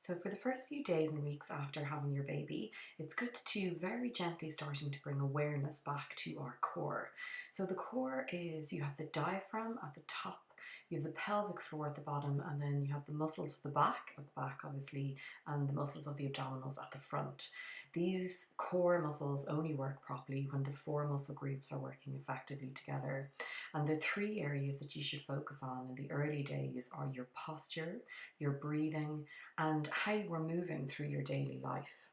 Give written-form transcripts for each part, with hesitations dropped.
So for the first few days and weeks after having your baby, it's good to very gently starting to bring awareness back to our core. So the core is you have the diaphragm at the top, you have the pelvic floor at the bottom, and then you have the muscles at the back obviously, and the muscles of the abdominals at the front. These core muscles only work properly when the four muscle groups are working effectively together. And the three areas that you should focus on in the early days are your posture, your breathing, and how you are moving through your daily life.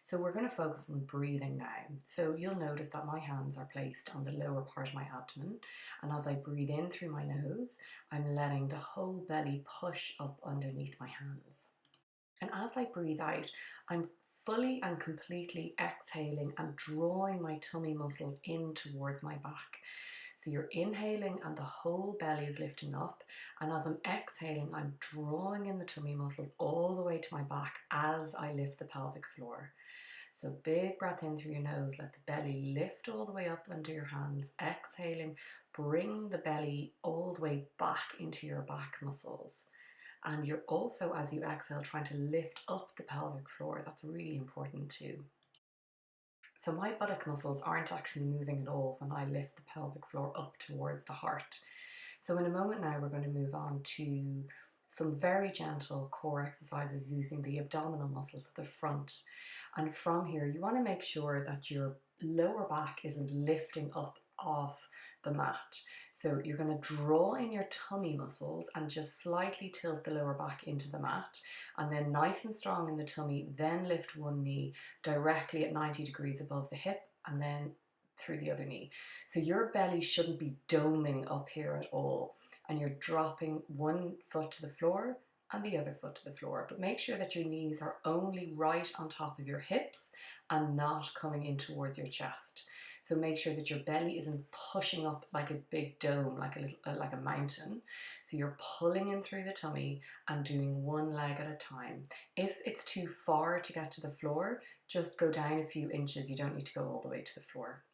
So we're going to focus on breathing now. So you'll notice that my hands are placed on the lower part of my abdomen, and as I breathe in through my nose, I'm letting the whole belly push up underneath my hands. And as I breathe out, I'm fully and completely exhaling and drawing my tummy muscles in towards my back. So you're inhaling and the whole belly is lifting up. And as I'm exhaling, I'm drawing in the tummy muscles all the way to my back as I lift the pelvic floor. So big breath in through your nose, let the belly lift all the way up under your hands. Exhaling, bring the belly all the way back into your back muscles. And you're also, as you exhale, trying to lift up the pelvic floor. That's really important too. So my buttock muscles aren't actually moving at all when I lift the pelvic floor up towards the heart. So in a moment now, we're going to move on to some very gentle core exercises using the abdominal muscles at the front. And from here, you want to make sure that your lower back isn't lifting up off the mat. So you're going to draw in your tummy muscles and just slightly tilt the lower back into the mat, and then nice and strong in the tummy, then lift one knee directly at 90 degrees above the hip and then through the other knee. So your belly shouldn't be doming up here at all, and you're dropping one foot to the floor and the other foot to the floor, but make sure that your knees are only right on top of your hips and not coming in towards your chest. So make sure that your belly isn't pushing up like a big dome, like a mountain. So you're pulling in through the tummy and doing one leg at a time. If it's too far to get to the floor, just go down a few inches. You don't need to go all the way to the floor.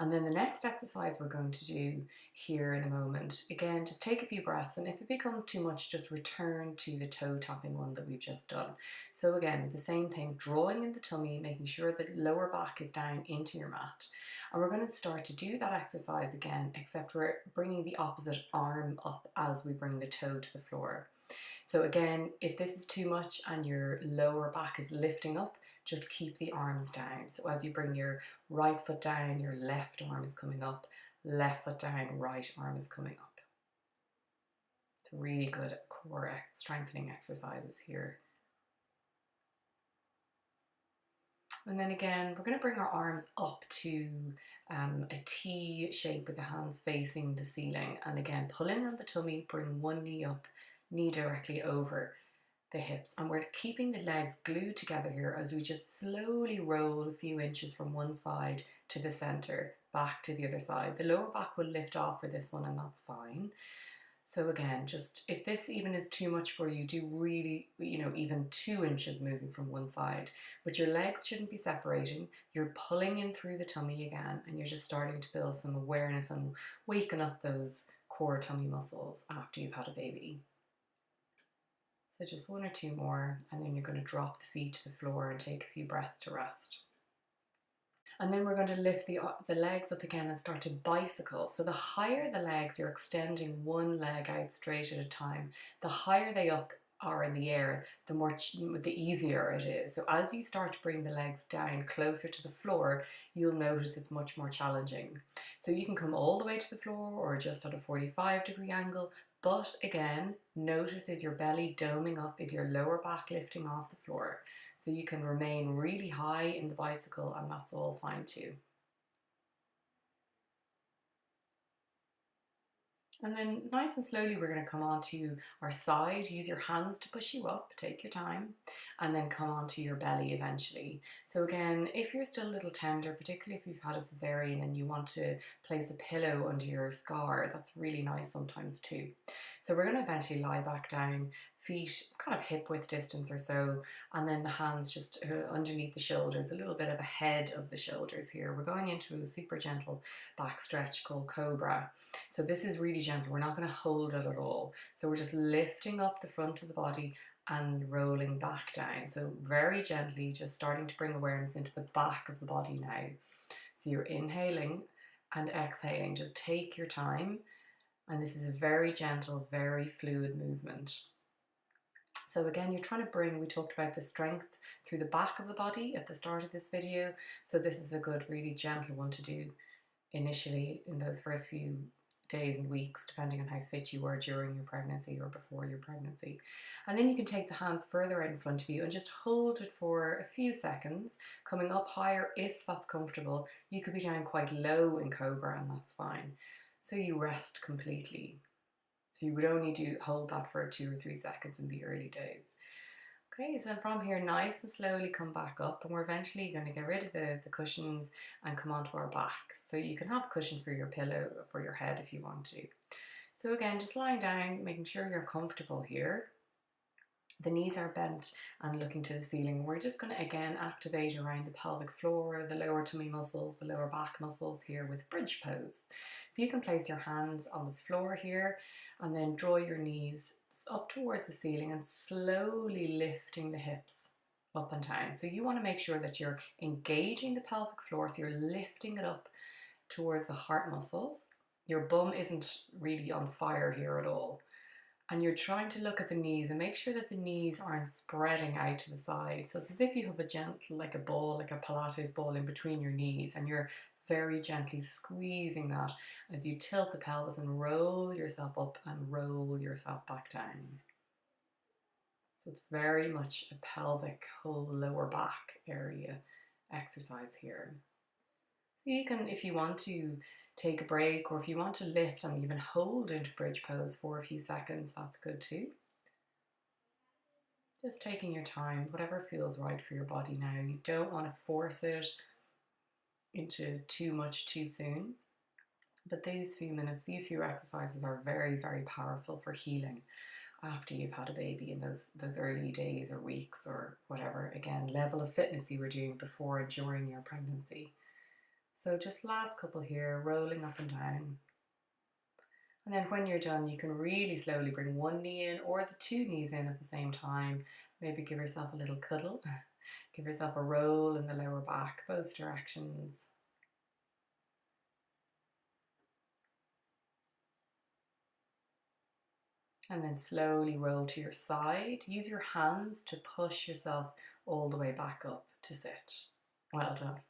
And then the next exercise we're going to do here in a moment, again, just take a few breaths, and if it becomes too much, just return to the toe tapping one that we've just done. So again, the same thing, drawing in the tummy, making sure that lower back is down into your mat. And we're going to start to do that exercise again, except we're bringing the opposite arm up as we bring the toe to the floor. So again, if this is too much and your lower back is lifting up, just keep the arms down. So as you bring your right foot down, your left arm is coming up, left foot down, right arm is coming up. It's really good core strengthening exercises here. And then again, we're going to bring our arms up to a T shape with the hands facing the ceiling. And again, pull in on the tummy, bring one knee up, knee directly over the hips, and we're keeping the legs glued together here as we just slowly roll a few inches from one side to the center, back to the other side. The lower back will lift off for this one, and that's fine. So again, just if this even is too much for you, do really, even 2 inches moving from one side, but your legs shouldn't be separating. You're pulling in through the tummy again, and you're just starting to build some awareness and waking up those core tummy muscles after you've had a baby. So just 1 or 2 more, and then you're going to drop the feet to the floor and take a few breaths to rest. And then we're going to lift the legs up again and start to bicycle. So the higher the legs, you're extending one leg out straight at a time. The higher they up are in the air, the easier it is. So as you start to bring the legs down closer to the floor, you'll notice it's much more challenging. So you can come all the way to the floor or just at a 45-degree angle. But again, notice, is your belly doming up? Is your lower back lifting off the floor? So you can remain really high in the bicycle, and that's all fine too. And then nice and slowly we're going to come onto our side. Use your hands to push you up, take your time, and then come onto your belly eventually. So again, if you're still a little tender, particularly if you've had a cesarean and you want to place a pillow under your scar, that's really nice sometimes too. So we're going to eventually lie back down, feet kind of hip width distance or so, and then the hands just underneath the shoulders, a little bit of ahead of the shoulders here. We're going into a super gentle back stretch called Cobra. So this is really gentle. We're not going to hold it at all. So we're just lifting up the front of the body and rolling back down. So very gently, just starting to bring awareness into the back of the body now. So you're inhaling and exhaling. Just take your time. And this is a very gentle, very fluid movement. So again, you're trying to bring, we talked about the strength through the back of the body at the start of this video. So this is a good, really gentle one to do initially in those first few days and weeks, depending on how fit you were during your pregnancy or before your pregnancy. And then you can take the hands further out in front of you and just hold it for a few seconds, coming up higher if that's comfortable. You could be down quite low in Cobra and that's fine. So you rest completely. So you would only hold that for 2 or 3 seconds in the early days. Okay, so from here, nice and slowly come back up, and we're eventually going to get rid of the cushions and come onto our backs. So you can have a cushion for your pillow, for your head if you want to. So again, just lying down, making sure you're comfortable here. The knees are bent and looking to the ceiling. We're just going to again activate around the pelvic floor, the lower tummy muscles, the lower back muscles here with bridge pose. So you can place your hands on the floor here and then draw your knees up towards the ceiling and slowly lifting the hips up and down. So you want to make sure that you're engaging the pelvic floor, so you're lifting it up towards the heart muscles. Your bum isn't really on fire here at all. And you're trying to look at the knees and make sure that the knees aren't spreading out to the side. So it's as if you have a gentle, like a ball, like a Pilates ball in between your knees, and you're very gently squeezing that as you tilt the pelvis and roll yourself up and roll yourself back down. So it's very much a pelvic, whole lower back area exercise here. You can, if you want to, take a break, or if you want to lift and even hold into bridge pose for a few seconds, that's good too. Just taking your time, whatever feels right for your body now. You don't want to force it into too much too soon. But these few minutes, these few exercises are very, very powerful for healing after you've had a baby in those early days or weeks or whatever, again, level of fitness you were doing before and during your pregnancy. So just last couple here, rolling up and down. And then when you're done, you can really slowly bring one knee in or the 2 knees in at the same time. Maybe give yourself a little cuddle. Give yourself a roll in the lower back, both directions. And then slowly roll to your side. Use your hands to push yourself all the way back up to sit. Well done.